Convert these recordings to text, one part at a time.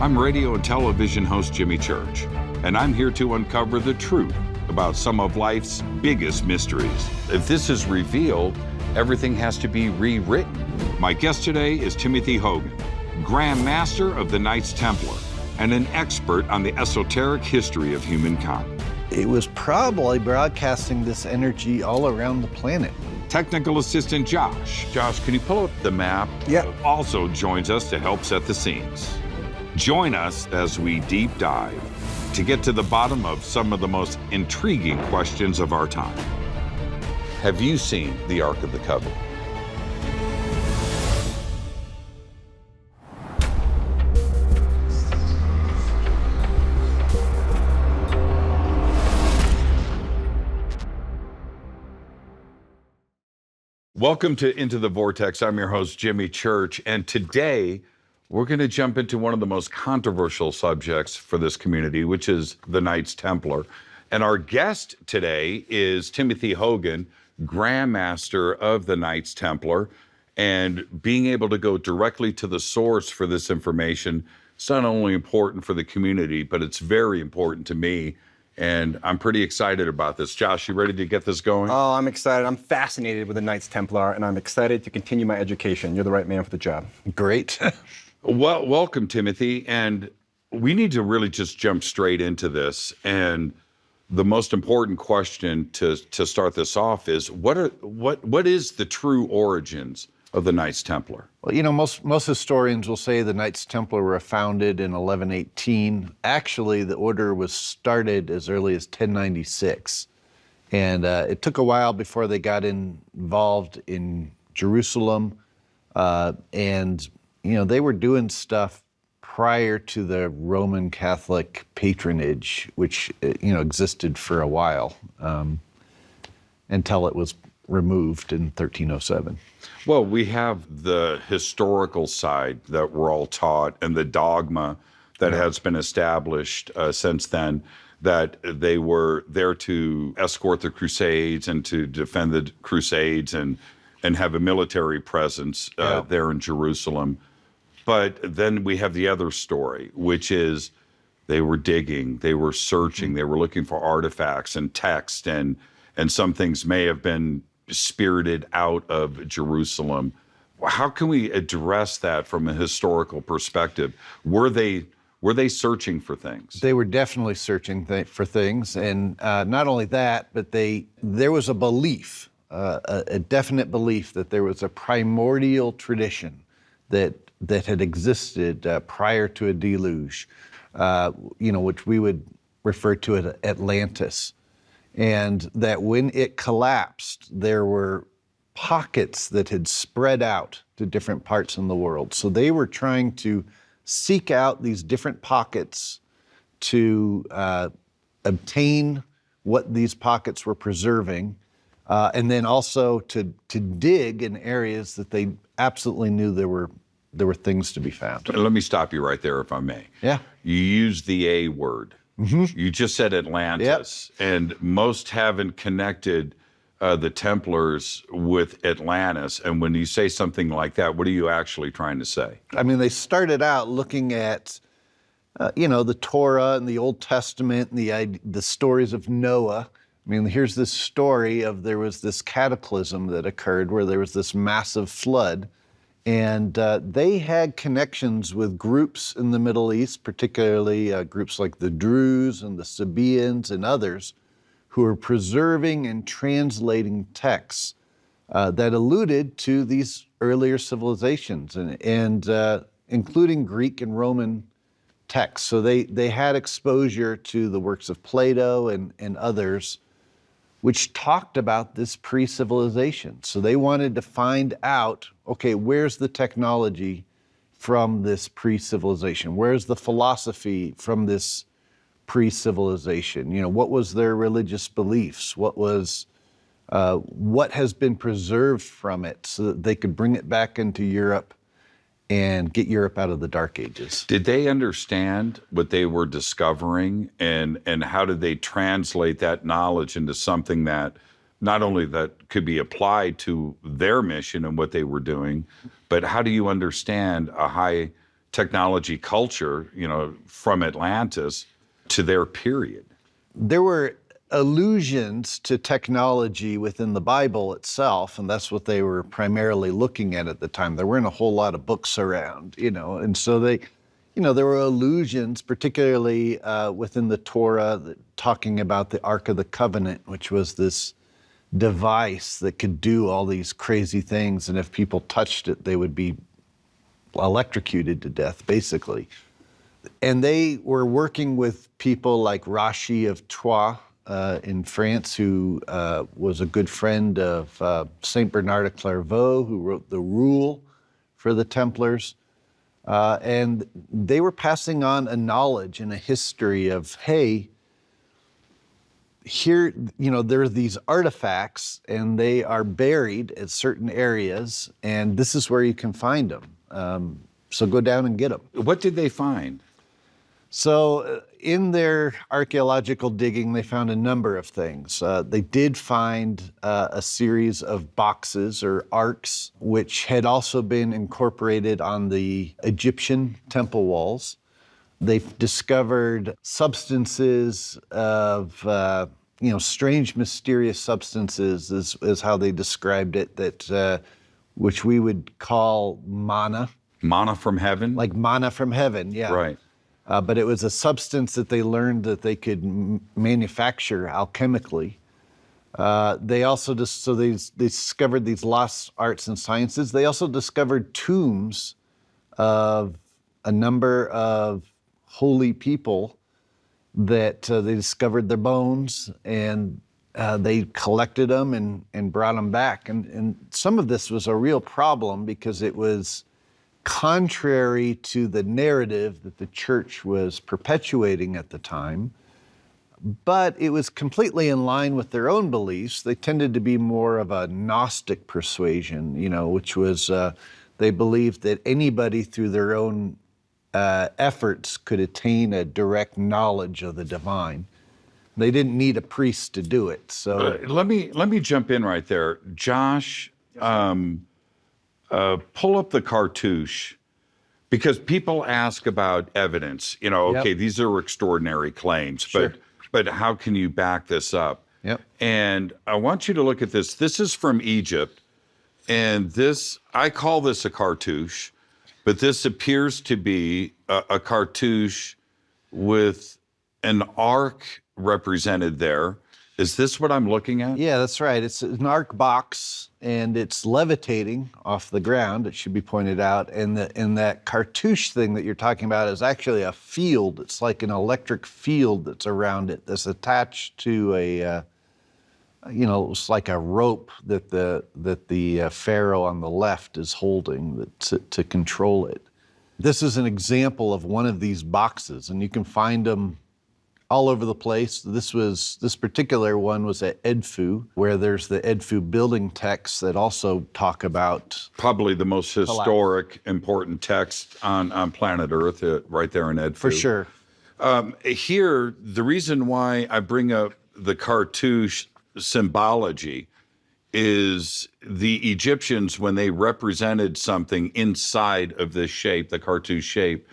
I'm radio and television host Jimmy Church, and I'm here to uncover the truth about some of life's biggest mysteries. If this is revealed, everything has to be rewritten. My guest today is Timothy Hogan, Grand Master of the Knights Templar, and an expert on the esoteric history of humankind. It was probably broadcasting this energy all around the planet. Technical assistant Josh. Josh, can you pull up the map? Yep. Also joins us to help set the scenes. Join us as we deep dive to get to the bottom of some of the most intriguing questions of our time. Have you seen the Ark of the Covenant? Welcome to Into the Vortex. I'm your host, Jimmy Church, and today we're going to jump into one of the most controversial subjects for this community, which is the Knights Templar. And our guest today is Timothy Hogan, Grand Master of the Knights Templar. And being able to go directly to the source for this information is not only important for the community, but it's very important to me. And I'm pretty excited about this. Josh, you ready to get this going? Oh, I'm excited. I'm fascinated with the Knights Templar, and I'm excited to continue my education. You're the right man for the job. Great. Well, welcome, Timothy. And we need to really just jump straight into this. And the most important question to start this off is, what is the true origins of the Knights Templar? Well, you know, most historians will say the Knights Templar were founded in 1118. Actually, the order was started as early as 1096. And it took a while before they got involved in Jerusalem. And, you know, they were doing stuff prior to the Roman Catholic patronage, which, you know, existed for a while until it was removed in 1307. Well, we have the historical side that we're all taught and the dogma that has been established since then, that they were there to escort the Crusades and to defend the Crusades and have a military presence there in Jerusalem. But then we have the other story, which is they were digging, they were searching, they were looking for artifacts and text, and some things may have been spirited out of Jerusalem. How can we address that from a historical perspective? Were they searching for things? They were definitely searching for things, and not only that, but there was a belief, a definite belief that there was a primordial tradition that had existed prior to a deluge, you know, which we would refer to as Atlantis. And that when it collapsed, there were pockets that had spread out to different parts in the world. So they were trying to seek out these different pockets to obtain what these pockets were preserving, and then also to dig in areas that they absolutely knew there were things to be found. Let me stop you right there, if I may. Yeah. You used the A word. Mm-hmm. You just said Atlantis, and most haven't connected the Templars with Atlantis. And when you say something like that, what are you actually trying to say? I mean, they started out looking at, you know, the Torah and the Old Testament and the stories of Noah. I mean, here's this story of there was this cataclysm that occurred where there was this massive flood. And they had connections with groups in the Middle East, particularly groups like the Druze and the Sabaeans and others, who were preserving and translating texts that alluded to these earlier civilizations, and including Greek and Roman texts. So they had exposure to the works of Plato and others, which talked about this pre-civilization. So they wanted to find out, okay, where's the technology from this pre-civilization? Where's the philosophy from this pre-civilization? You know, what was their religious beliefs? What has been preserved from it so that they could bring it back into Europe and get Europe out of the Dark Ages? Did they understand what they were discovering, and how did they translate that knowledge into something that not only that could be applied to their mission and what they were doing, but how do you understand a high technology culture, from Atlantis to their period. There were allusions to technology within the Bible itself, and that's what they were primarily looking at the time. There weren't a whole lot of books around, and so there were allusions, particularly within the Torah, talking about the Ark of the Covenant, which was this device that could do all these crazy things, and if people touched it, they would be electrocuted to death, basically. And they were working with people like Rashi of Troyes in France, who was a good friend of Saint Bernard of Clairvaux, who wrote the Rule for the Templars. And they were passing on a knowledge and a history of, hey, here, there are these artifacts and they are buried at certain areas, and this is where you can find them. So go down and get them. What did they find? So in their archaeological digging, they found a number of things. They did find a series of boxes or arks, which had also been incorporated on the Egyptian temple walls. They've discovered substances of, strange, mysterious substances is how they described it, that which we would call manna. Manna from heaven? Like manna from heaven, yeah. Right. But it was a substance that they learned that they could manufacture alchemically. They also they discovered these lost arts and sciences. They also discovered tombs of a number of holy people that they discovered their bones, and they collected them and brought them back. And some of this was a real problem because it was contrary to the narrative that the church was perpetuating at the time, but it was completely in line with their own beliefs. They tended to be more of a Gnostic persuasion, which was they believed that anybody through their own efforts could attain a direct knowledge of the divine. They didn't need a priest to do it. So let me jump in right there, Josh. Pull up the cartouche, because people ask about evidence. Okay, these are extraordinary claims, Sure. but how can you back this up? Yep. And I want you to look at this. This is from Egypt, and I call this a cartouche, but this appears to be a cartouche with an ark represented there. Is this what I'm looking at? yeah, that's right. It's an ark box, and it's levitating off the ground, it should be pointed out. And that cartouche thing that you're talking about is actually a field. It's like an electric field that's around it that's attached to it's like a rope that the pharaoh on the left is holding to control it. This is an example of one of these boxes, and you can find them all over the place. This particular one was at Edfu, where there's the Edfu building texts that also talk about Probably the most historic, important text on planet Earth, right there in Edfu. for sure. Here, the reason why I bring up the cartouche symbology is the Egyptians, when they represented something inside of this shape, the cartouche shape,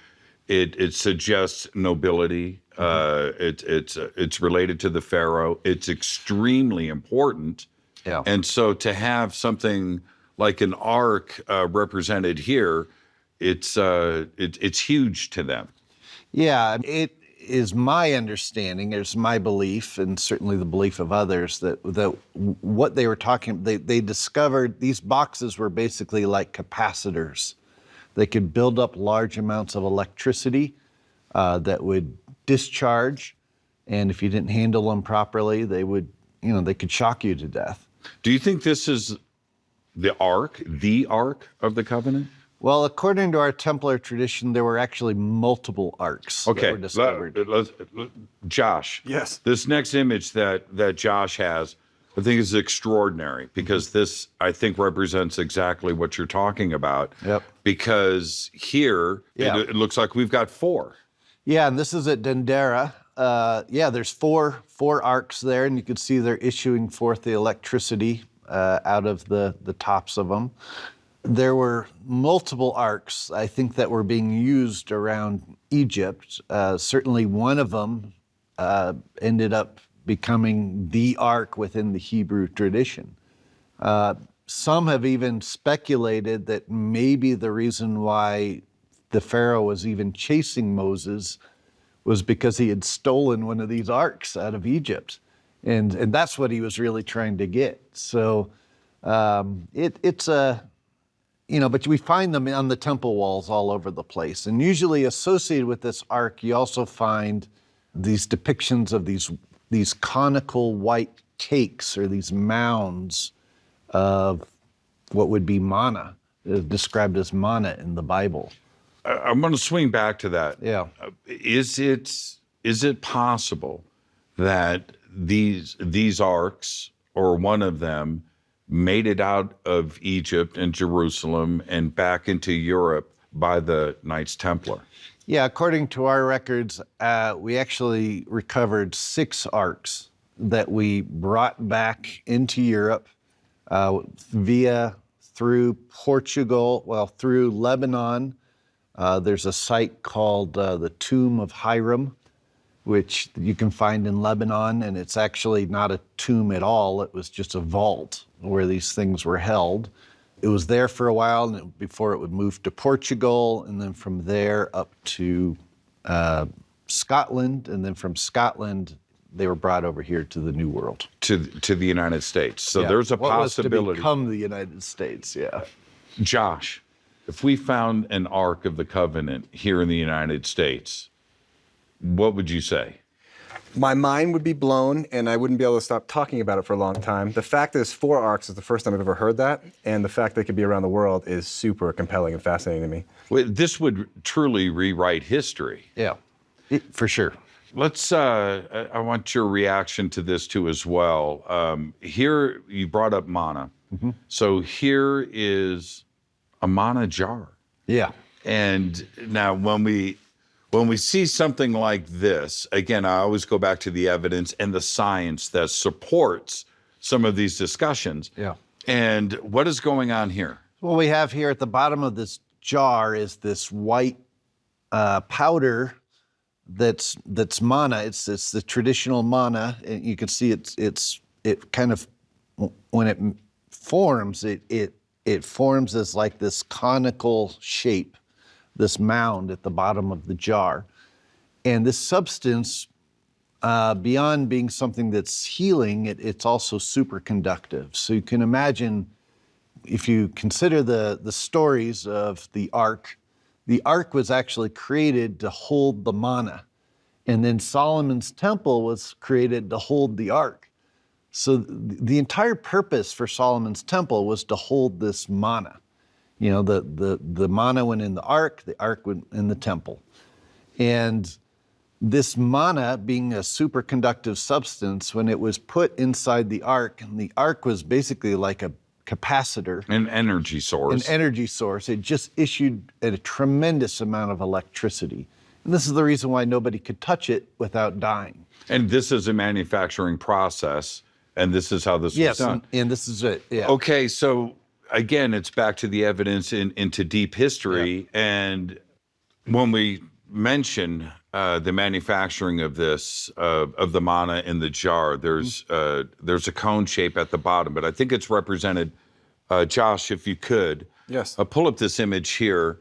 it suggests nobility. It's related to the pharaoh. It's extremely important. Yeah. And so to have something like an ark represented here, it's huge to them. Yeah, it is my understanding, it's my belief, and certainly the belief of others, that what they were talking, they discovered these boxes were basically like capacitors. They could build up large amounts of electricity that would discharge, and if you didn't handle them properly, they could shock you to death. Do you think this is the Ark of the Covenant? Well, according to our Templar tradition, there were actually multiple arks that were discovered. Josh. Yes. This next image that Josh has, I think is extraordinary, because this, I think, represents exactly what you're talking about. Yep. Because here, it looks like we've got four. Yeah, and this is at Dendera. There's four arcs there, and you can see they're issuing forth the electricity out of the tops of them. There were multiple arcs, I think, that were being used around Egypt. Certainly one of them ended up becoming the ark within the Hebrew tradition. Some have even speculated that maybe the reason why the Pharaoh was even chasing Moses was because he had stolen one of these arks out of Egypt. And that's what he was really trying to get. So it's a, but we find them on the temple walls all over the place. And usually associated with this ark, you also find these depictions of these conical white cakes or these mounds of what would be manna, described as manna in the Bible. I'm going to swing back to that. Yeah. Is it possible that these arks, or one of them, made it out of Egypt and Jerusalem and back into Europe by the Knights Templar? Yeah, according to our records, we actually recovered 6 arks that we brought back into Europe through Portugal, through Lebanon. There's a site called the Tomb of Hiram, which you can find in Lebanon, and it's actually not a tomb at all. It was just a vault where these things were held. It was there for a while before it would move to Portugal, and then from there up to Scotland, and then from Scotland, they were brought over here to the New World. To the United States. So Yeah. there's a What was to possibility. become the United States, yeah. Josh, if we found an Ark of the Covenant here in the United States, what would you say? My mind would be blown, and I wouldn't be able to stop talking about it for a long time. The fact that there's 4 arcs is the first time I've ever heard that, and the fact that it could be around the world is super compelling and fascinating to me. Well, this would truly rewrite history. Yeah, for sure. Let's, I want your reaction to this too as well. Here, you brought up manna. Mm-hmm. So here is a manna jar. Yeah. And now when we see something like this, again, I always go back to the evidence and the science that supports some of these discussions. Yeah. And what is going on here? What we have here at the bottom of this jar is this white powder that's manna. It's the traditional manna, and you can see it kind of, when it forms, it forms as like this conical shape, this mound at the bottom of the jar. And this substance, beyond being something that's healing, it's also superconductive. So you can imagine, if you consider the stories of the ark was actually created to hold the manna. And then Solomon's temple was created to hold the ark. So the entire purpose for Solomon's temple was to hold this manna. You know, the manna went in the ark went in the temple. And this manna, being a superconductive substance, when it was put inside the ark, and the ark was basically like a capacitor. An energy source. An energy source. It just issued a tremendous amount of electricity. And this is the reason why nobody could touch it without dying. And this is a manufacturing process, and this is how this was done. Yes, and this is it, yeah. Okay, so again, it's back to the evidence into deep history. Yeah. And when we mention the manufacturing of this, of the manna in the jar, there's a cone shape at the bottom, but I think it's represented. Josh, if you could, yes, pull up this image here.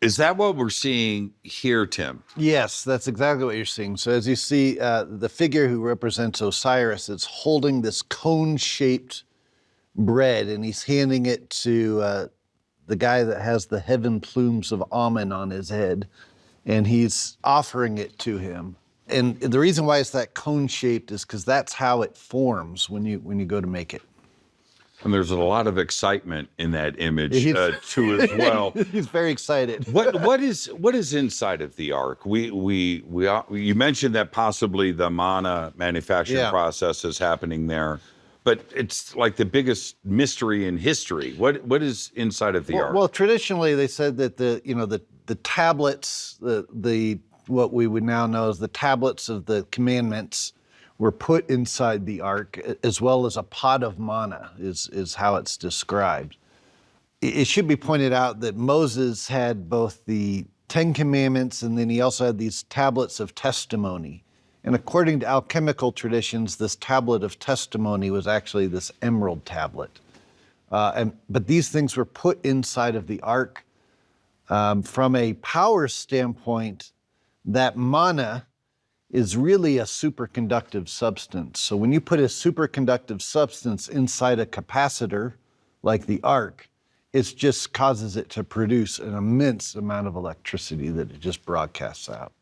Is that what we're seeing here, Tim? Yes, that's exactly what you're seeing. So as you see, the figure who represents Osiris is holding this cone-shaped bread, and he's handing it to the guy that has the heaven plumes of Amen on his head, and he's offering it to him. And the reason why it's that cone-shaped is because that's how it forms when you go to make it. And there's a lot of excitement in that image too as well. He's very excited. What is inside of the ark? You mentioned that possibly the manna manufacturing process is happening there, but it's like the biggest mystery in history. What is inside of the ark? Well, traditionally they said that the tablets, the what we would now know as the tablets of the commandments, were put inside the ark, as well as a pot of manna is how it's described. it should be pointed out that Moses had both the Ten Commandments and then he also had these tablets of testimony. And according to alchemical traditions, this tablet of testimony was actually this emerald tablet. But these things were put inside of the ark. From a power standpoint, that mana is really a superconductive substance. So when you put a superconductive substance inside a capacitor, like the ark, it just causes it to produce an immense amount of electricity that it just broadcasts out.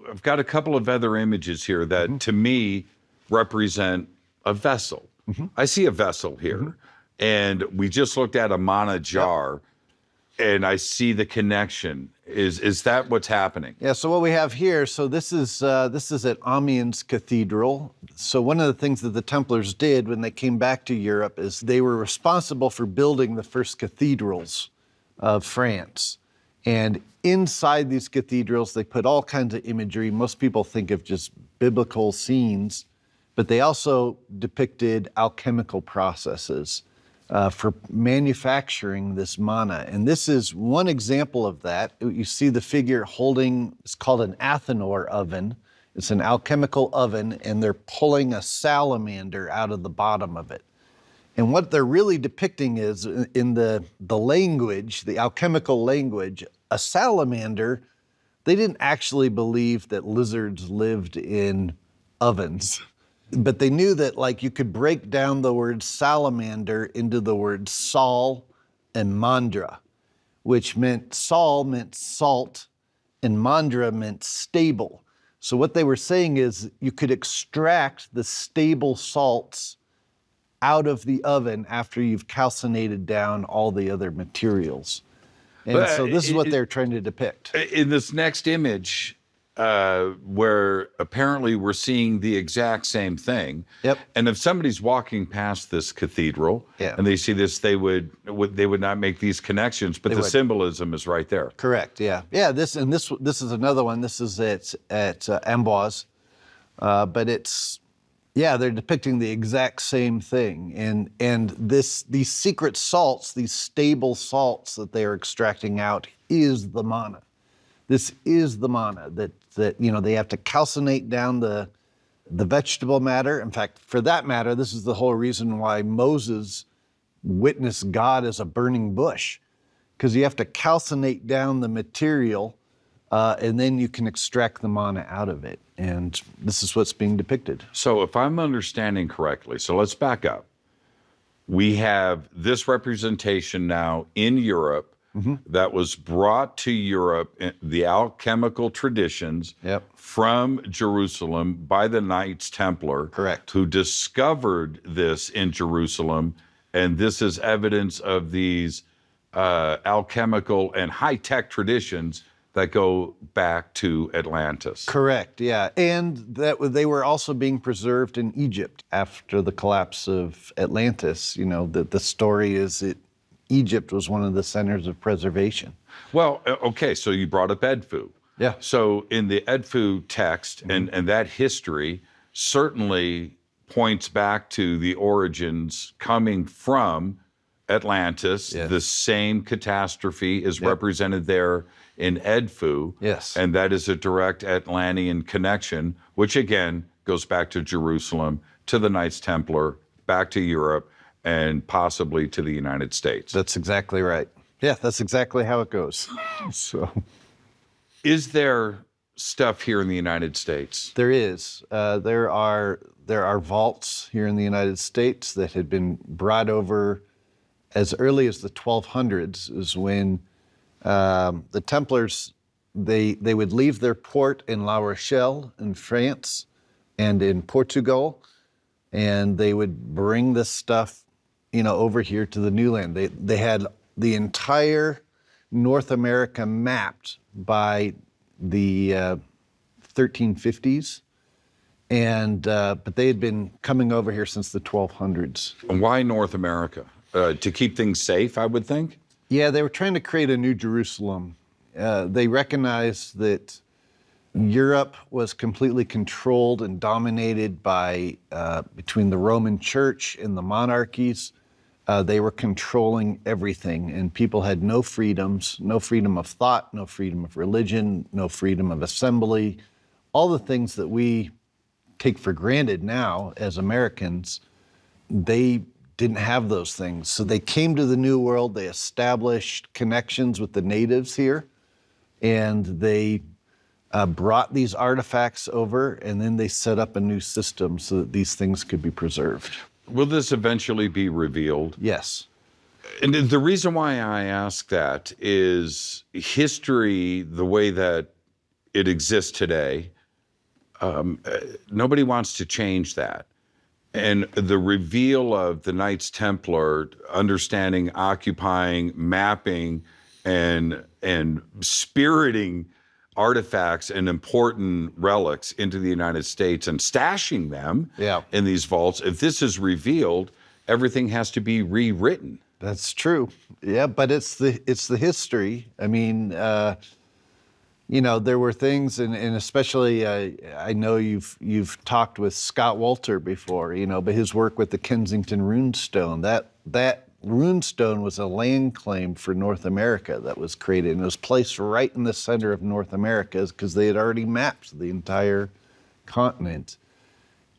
I've got a couple of other images here that to me represent a vessel. I see a vessel here, and we just looked at a mana jar, and I see the connection. Is that what's happening? Yeah, so what we have here, so this is at Amiens Cathedral. So one of the things that the Templars did when they came back to Europe is they were responsible for building the first cathedrals of France. And inside these cathedrals, they put all kinds of imagery. Most people think of just biblical scenes, but they also depicted alchemical processes for manufacturing this mana. And this is one example of that. You see the figure holding, it's called an Athanor oven. It's an alchemical oven, and they're pulling a salamander out of the bottom of it. And what they're really depicting is, in the language, the alchemical language, a salamander, they didn't actually believe that lizards lived in ovens. But they knew that, like, you could break down the word salamander into the word sal and mandra, which meant sal meant salt and mandra meant stable. So what they were saying is you could extract the stable salts out of the oven after you've calcinated down all the other materials. And so this is what they're trying to depict. In this next image, where apparently we're seeing the exact same thing. Yep. And if somebody's walking past this cathedral and they see this, they would not make these connections, but the symbolism is right there. Correct. Yeah. Yeah. This is another one. This is at Amboise, but they're depicting the exact same thing. And these secret salts, these stable salts that they are extracting out, is the mana. This is the mana that they have to calcinate down the vegetable matter. In fact, for that matter, this is the whole reason why Moses witnessed God as a burning bush, because you have to calcinate down the material, and then you can extract the mana out of it. And this is what's being depicted. So if I'm understanding correctly, so let's back up. We have this representation now in Europe that was brought to Europe, the alchemical traditions from Jerusalem by the Knights Templar, correct, who discovered this in Jerusalem. And this is evidence of these alchemical and high-tech traditions that go back to Atlantis. Correct, yeah. And that they were also being preserved in Egypt after the collapse of Atlantis. You know, the story is that Egypt was one of the centers of preservation. Well, okay, so you brought up Edfu. Yeah. So in the Edfu text, and that history certainly points back to the origins coming from Atlantis. Yes. The same catastrophe is represented there in Edfu. Yes. And that is a direct Atlantean connection, which again goes back to Jerusalem, to the Knights Templar, back to Europe, and possibly to the United States. That's exactly right. Yeah, that's exactly how it goes. So, is there stuff here in the United States? There is. There are vaults here in the United States that had been brought over as early as the 1200s, is when the Templars, they would leave their port in La Rochelle in France and in Portugal, and they would bring this stuff, over here to the new land. They had the entire North America mapped by the 1350s, but they had been coming over here since the 1200s. And why North America? To keep things safe, I would think? Yeah, they were trying to create a new Jerusalem. They recognized that Europe was completely controlled and dominated by between the Roman Church and the monarchies. They were controlling everything, and people had no freedoms, no freedom of thought, no freedom of religion, no freedom of assembly. All the things that we take for granted now as Americans, they didn't have those things. So they came to the New World, they established connections with the natives here, and they brought these artifacts over, and then they set up a new system so that these things could be preserved. Will this eventually be revealed? Yes. And the reason why I ask that is history, the way that it exists today, nobody wants to change that. And the reveal of the Knights Templar, understanding, occupying, mapping, and spiriting artifacts and important relics into the United States and stashing them in these vaults. If this is revealed, everything has to be rewritten. That's true. Yeah, but it's the history. I mean, there were things, and especially I know you've talked with Scott Walter before, but his work with the Kensington runestone, that runestone was a land claim for North America that was created, and it was placed right in the center of North America because they had already mapped the entire continent.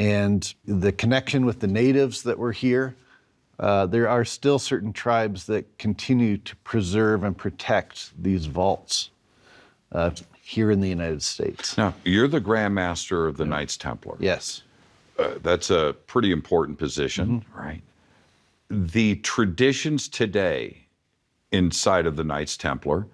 And the connection with the natives that were here, there are still certain tribes that continue to preserve and protect these vaults here in the United States. Now, you're the Grand Master of the Knights Templar. Yes. That's a pretty important position, right? The traditions today inside of the Knights Templar,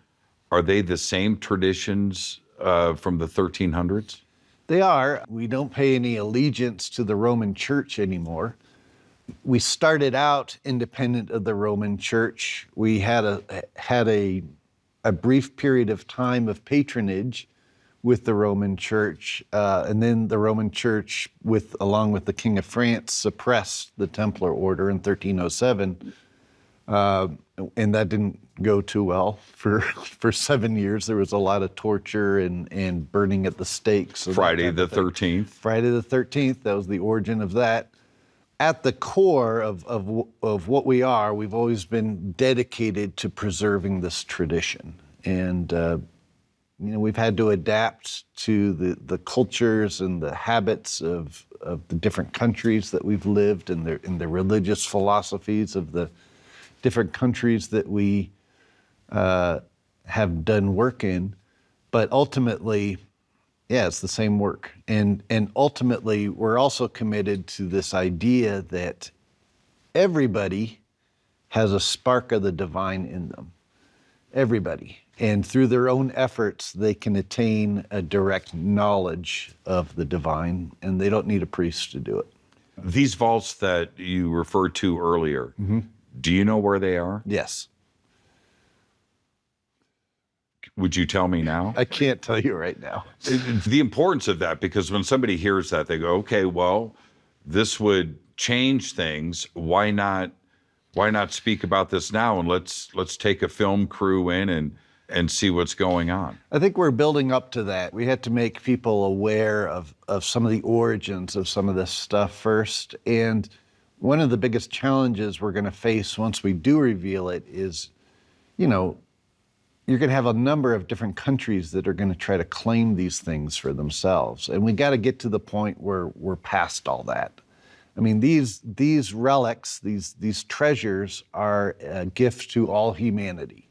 are they the same traditions from the 1300s? They are. We don't pay any allegiance to the Roman Church anymore. We started out independent of the Roman Church. We had a brief period of time of patronage with the Roman Church, and then the Roman Church, along with the King of France, suppressed the Templar Order in 1307, and that didn't go too well. For 7 years, there was a lot of torture and burning at the stake. So Friday the 13th. Friday the 13th, that was the origin of that. At the core of what we are, we've always been dedicated to preserving this tradition. And we've had to adapt to the cultures and the habits of the different countries that we've lived, and the religious philosophies of the different countries that we have done work in. But ultimately, it's the same work. And ultimately, we're also committed to this idea that everybody has a spark of the divine in them. Everybody. And through their own efforts, they can attain a direct knowledge of the divine, and they don't need a priest to do it. These vaults that you referred to earlier, do you know where they are? Yes. Would you tell me now? I can't tell you right now. The importance of that, because when somebody hears that, they go, okay, well, this would change things. Why not speak about this now, and let's take a film crew in and see what's going on? I think we're building up to that. We had to make people aware of some of the origins of some of this stuff first. And one of the biggest challenges we're going to face once we do reveal it is, you're going to have a number of different countries that are going to try to claim these things for themselves. And we got to get to the point where we're past all that. I mean, these relics, these treasures are a gift to all humanity.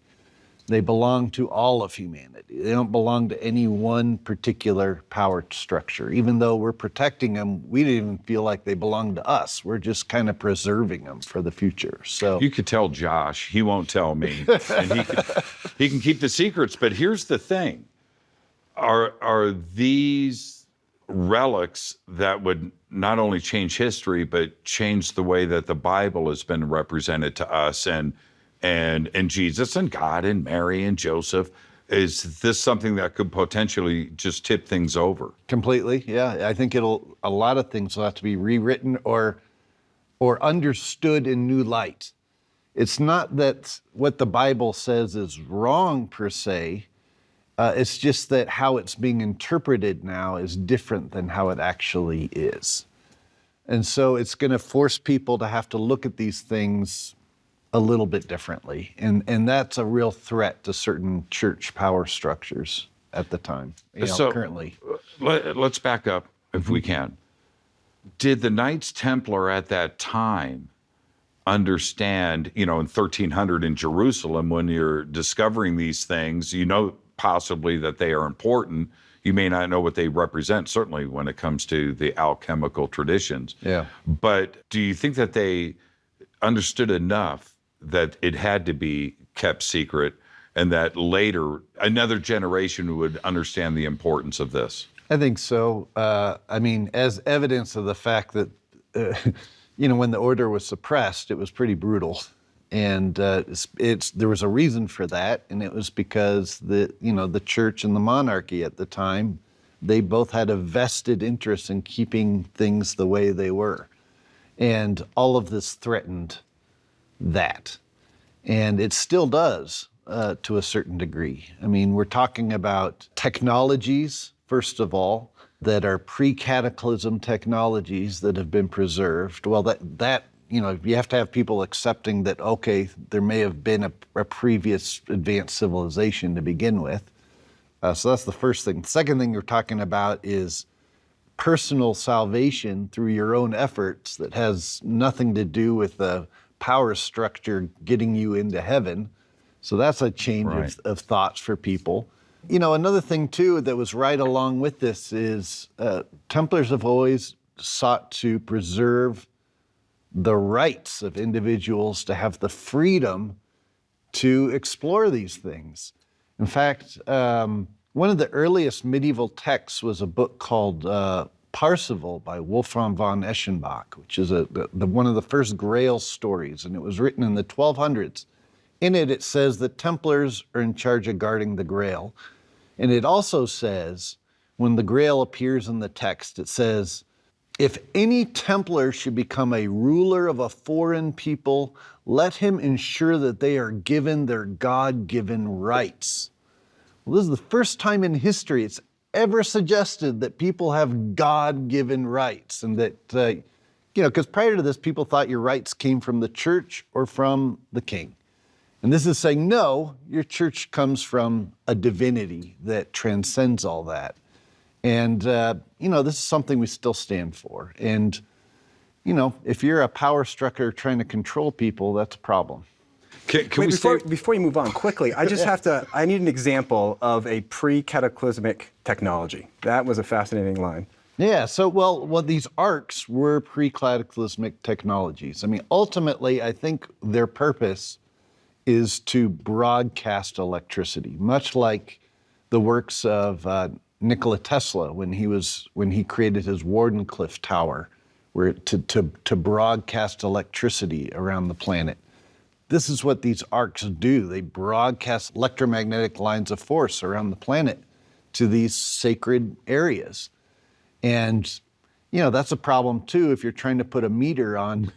They belong to all of humanity. They don't belong to any one particular power structure. Even though we're protecting them, we didn't even feel like they belong to us. We're just kind of preserving them for the future. So you could tell Josh, he won't tell me, and he can keep the secrets. But here's the thing: are these relics that would not only change history, but change the way that the Bible has been represented to us, and Jesus and God and Mary and Joseph? Is this something that could potentially just tip things over? Completely, yeah. I think a lot of things will have to be rewritten or understood in new light. It's not that what the Bible says is wrong per se. It's just that how it's being interpreted now is different than how it actually is. And so it's going to force people to have to look at these things a little bit differently. And that's a real threat to certain church power structures at the time, So currently. let's back up if we can. Did the Knights Templar at that time understand, in 1300 in Jerusalem, when you're discovering these things, possibly that they are important. You may not know what they represent, certainly when it comes to the alchemical traditions. Yeah. But do you think that they understood enough that it had to be kept secret and that later another generation would understand the importance of this? I think so. As evidence of the fact that, when the order was suppressed, it was pretty brutal. And there was a reason for that, and it was because the church and the monarchy at the time, they both had a vested interest in keeping things the way they were. And all of this threatened that. And it still does to a certain degree. We're talking about technologies, first of all, that are pre-cataclysm technologies that have been preserved. Well, that you have to have people accepting that, okay, there may have been a previous advanced civilization to begin with. So that's the first thing. The second thing you're talking about is personal salvation through your own efforts that has nothing to do with the power structure getting you into heaven. So that's a change of thoughts for people. Another thing too that was right along with this is Templars have always sought to preserve the rights of individuals to have the freedom to explore these things. In fact, one of the earliest medieval texts was a book called Parzival by Wolfram von Eschenbach, which is one of the first grail stories, and it was written in the 1200s. In it, it says that Templars are in charge of guarding the grail. And it also says, when the grail appears in the text, it says, if any Templar should become a ruler of a foreign people, let him ensure that they are given their God-given rights. Well, this is the first time in history it's ever suggested that people have God-given rights, and that, because prior to this, people thought your rights came from the church or from the king. And this is saying, no, your church comes from a divinity that transcends all that. And, this is something we still stand for. And, if you're a power structure trying to control people, that's a problem. Before you move on quickly, I just I need an example of a pre-cataclysmic technology. That was a fascinating line. Yeah, so, these arcs were pre-cataclysmic technologies. Ultimately, I think their purpose is to broadcast electricity, much like the works of Nikola Tesla when he created his Wardenclyffe Tower, where to broadcast electricity around the planet. This is what these arcs do. They broadcast electromagnetic lines of force around the planet to these sacred areas. And, that's a problem too if you're trying to put a meter on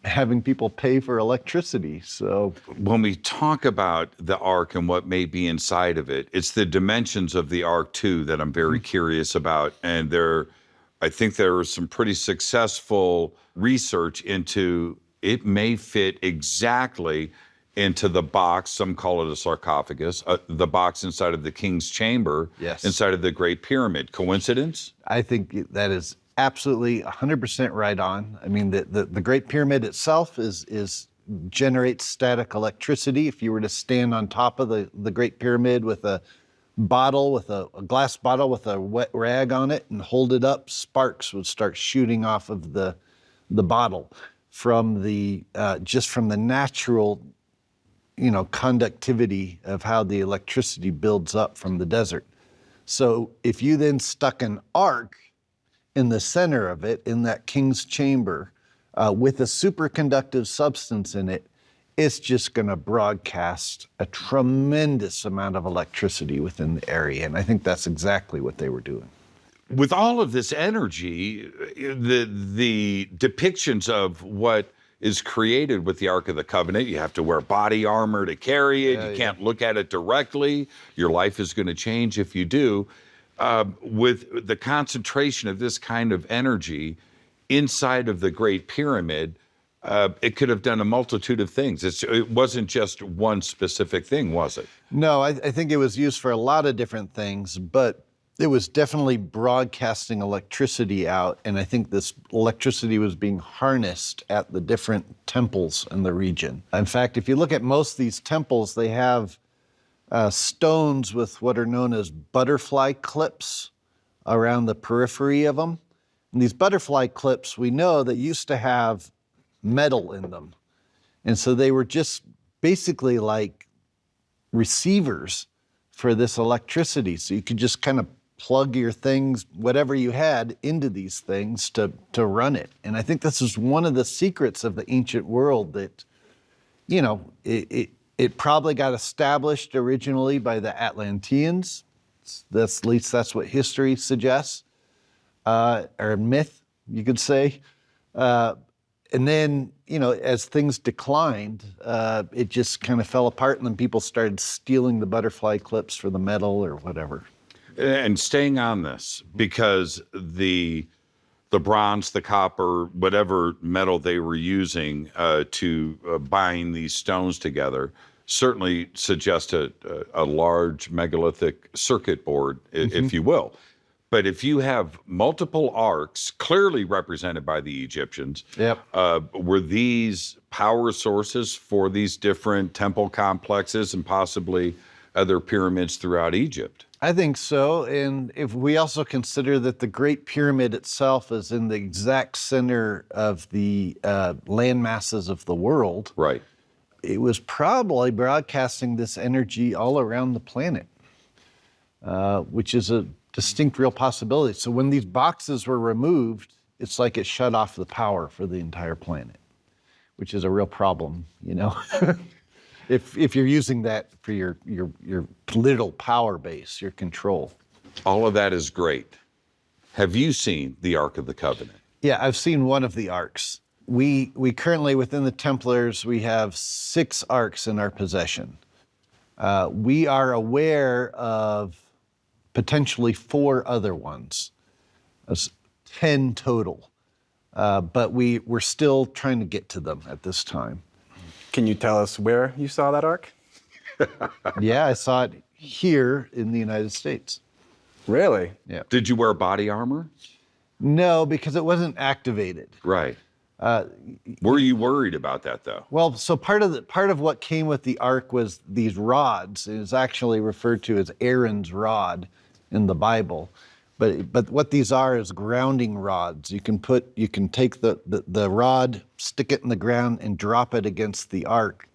having people pay for electricity. So when we talk about the ark and what may be inside of it, it's the dimensions of the ark too that I'm very curious about. And I think there was some pretty successful research into it may fit exactly into the box, some call it a sarcophagus, the box inside of the king's chamber, Yes. inside of the Great Pyramid. Coincidence? I think that is absolutely 100% right on. The Great Pyramid itself generates static electricity. If you were to stand on top of the Great Pyramid with a glass bottle with a wet rag on it and hold it up, sparks would start shooting off of the bottle from just from the natural, conductivity of how the electricity builds up from the desert. So if you then stuck an arc in the center of it, in that king's chamber, with a superconductive substance in it, it's just going to broadcast a tremendous amount of electricity within the area. And I think that's exactly what they were doing. With all of this energy, the depictions of what is created with the Ark of the Covenant, you have to wear body armor to carry it. You can't look at it directly. Your life is going to change if you do. With the concentration of this kind of energy inside of the Great Pyramid, It could have done a multitude of things. It wasn't just one specific thing, was it? No, I think it was used for a lot of different things, but it was definitely broadcasting electricity out. And I think this electricity was being harnessed at the different temples in the region. In fact, if you look at most of these temples, they have stones with what are known as butterfly clips around the periphery of them. And these butterfly clips, we know that used to have metal in them. And so they were just basically like receivers for this electricity. So you could just kind of plug your things, whatever you had, into these things to run it. And I think this is one of the secrets of the ancient world that, you know, it probably got established originally by the Atlanteans. At least that's what history suggests, or myth, you could say. And then, you know, as things declined, it just kind of fell apart, and then people started stealing the butterfly clips for the metal or whatever. And staying on this, because the bronze, the copper, whatever metal they were using to bind these stones together, certainly suggest a large megalithic circuit board, if you will. But if you have multiple arcs clearly represented by the Egyptians, were these power sources for these different temple complexes and possibly other pyramids throughout Egypt? I think so. And if we also consider that the Great Pyramid itself is in the exact center of the land masses of the world, Right. it was probably broadcasting this energy all around the planet, which is a distinct real possibility. So when these boxes were removed, it's like it shut off the power for the entire planet, which is a real problem, you know, if you're using that for your little power base, your control. All of that is great. Have you seen the Ark of the Covenant? Yeah, I've seen one of the arcs. We currently, within the Templars, we have 6 arcs in our possession. We are aware of potentially 4 other ones. That's 10 total. But we're still trying to get to them at this time. Can you tell us where you saw that ark? Yeah, I saw it here in the United States. Really? Yeah. Did you wear body armor? No, because it wasn't activated. Right. Were you worried about that, though? Well, so part of what came with the ark was these rods. It is actually referred to as Aaron's rod in the Bible. But what these are is grounding rods. You can take the rod, stick it in the ground, and drop it against the ark,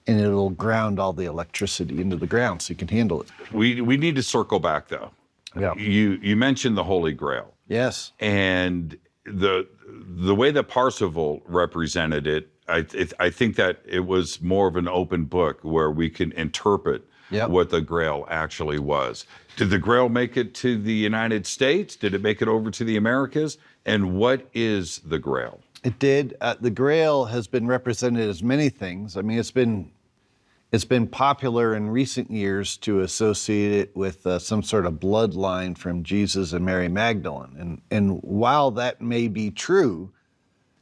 and it'll ground all the electricity into the ground so you can handle it. We need to circle back, though. Yeah. You mentioned the Holy Grail. Yes. And the way that Parsifal represented it, I think that it was more of an open book where we can interpret what the Grail actually was. Did the Grail make it to the United States? Did it make it over to the Americas? And what is the Grail? It did. The Grail has been represented as many things. I mean, it's been popular in recent years to associate it with some sort of bloodline from Jesus and Mary Magdalene. And while that may be true,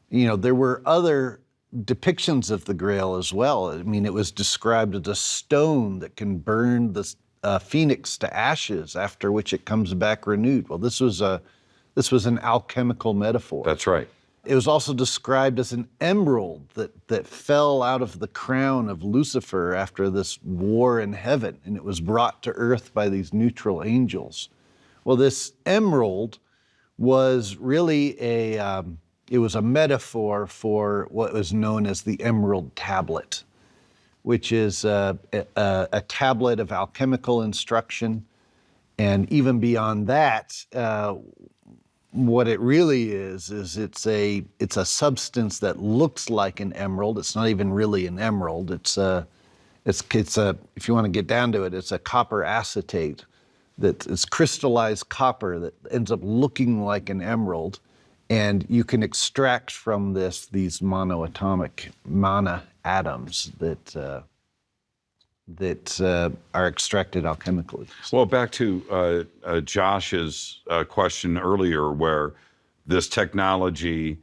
you know, there were other depictions of the Grail as well. I mean, it was described as a stone that can burn the phoenix to ashes, after which it comes back renewed. Well, this was an alchemical metaphor. That's right. It was also described as an emerald that fell out of the crown of Lucifer after this war in heaven, and it was brought to earth by these neutral angels. Well, this emerald was really it was a metaphor for what was known as the Emerald Tablet, which is a tablet of alchemical instruction. And even beyond that, what it really is it's a substance that looks like an emerald. It's not even really an emerald. It's if you want to get down to it, it's a copper acetate that is crystallized copper that ends up looking like an emerald. And you can extract from these monoatomic mana atoms that are extracted alchemically. Well, back to Josh's question earlier, where this technology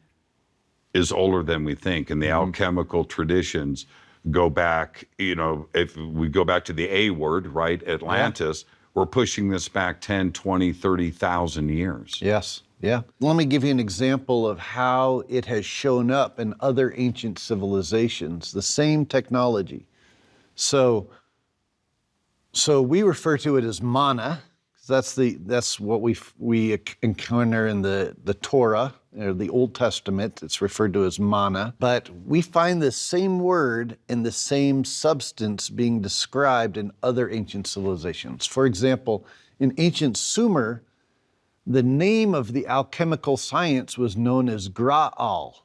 is older than we think, and the alchemical traditions go back, if we go back to the A word, right, Atlantis, we're pushing this back 10, 20, 30,000 years. Yes, yeah. Let me give you an example of how it has shown up in other ancient civilizations, the same technology. So we refer to it as mana. That's what we encounter in the Torah, or the Old Testament. It's referred to as mana. But we find the same word and the same substance being described in other ancient civilizations. For example, in ancient Sumer, the name of the alchemical science was known as graal,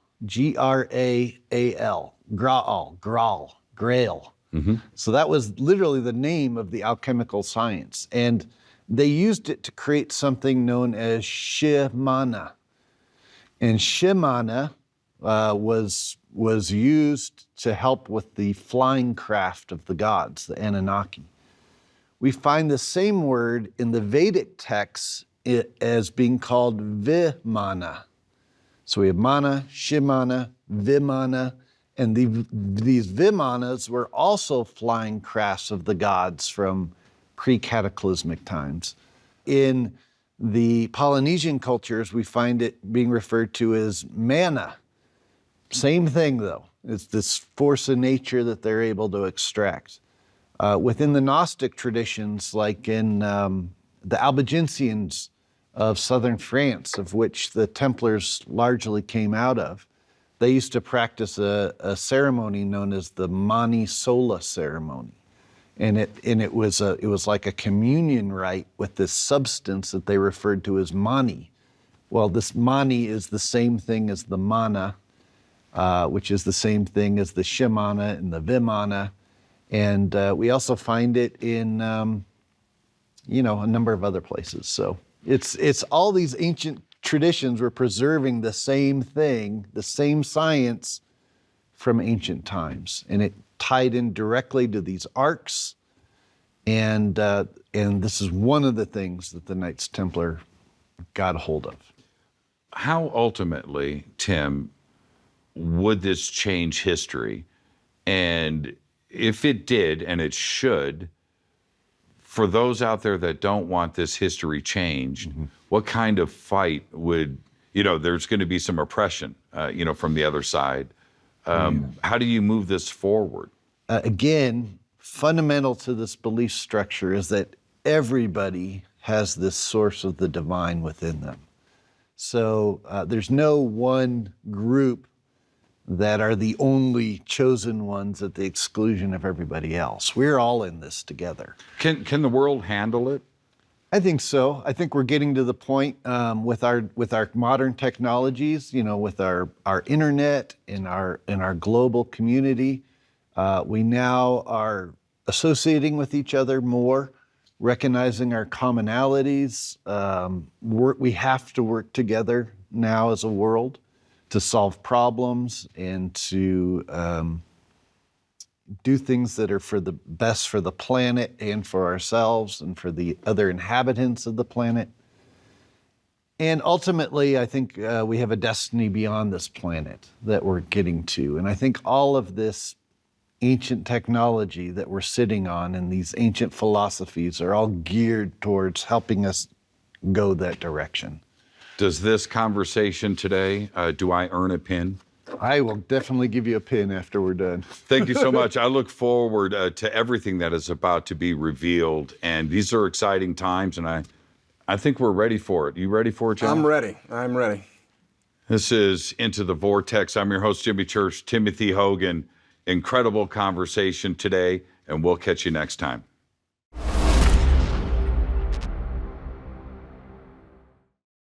Graal, grail. So that was literally the name of the alchemical science. And they used it to create something known as shimana. And shimana was used to help with the flying craft of the gods, the Anunnaki. We find the same word in the Vedic texts as being called vimana. So we have mana, shimana, vimana, and these vimanas were also flying crafts of the gods from pre-cataclysmic times. In the Polynesian cultures, we find it being referred to as mana. Same thing, though. It's this force of nature that they're able to extract. Within the Gnostic traditions, like in the Albigensians of southern France, of which the Templars largely came out of, they used to practice a ceremony known as the Mani Sola ceremony. And it was like a communion rite with this substance that they referred to as mani. Well, this mani is the same thing as the mana, which is the same thing as the shimana and the vimana. And we also find it in, a number of other places. So it's all these ancient traditions were preserving the same thing, the same science from ancient times. And it tied in directly to these arcs. And this is one of the things that the Knights Templar got a hold of. How ultimately, Tim, would this change history? And if it did, and it should, for those out there that don't want this history changed, what kind of fight would, there's going to be some oppression, from the other side. How do you move this forward? Again, fundamental to this belief structure is that everybody has this source of the divine within them. So there's no one group that are the only chosen ones at the exclusion of everybody else. We're all in this together. Can the world handle it? I think so. I think we're getting to the point with our modern technologies, with our internet and our global community. We now are associating with each other more, recognizing our commonalities. We have to work together now as a world to solve problems and to do things that are for the best for the planet and for ourselves and for the other inhabitants of the planet. And ultimately, I think we have a destiny beyond this planet that we're getting to. And I think all of this ancient technology that we're sitting on and these ancient philosophies are all geared towards helping us go that direction. Does this conversation today, do I earn a pin? I will definitely give you a pin after we're done. Thank you so much. I look forward to everything that is about to be revealed. And these are exciting times, and I think we're ready for it. You ready for it, John? I'm ready. This is Into the Vortex. I'm your host, Jimmy Church, Timothy Hogan. Incredible conversation today, and we'll catch you next time.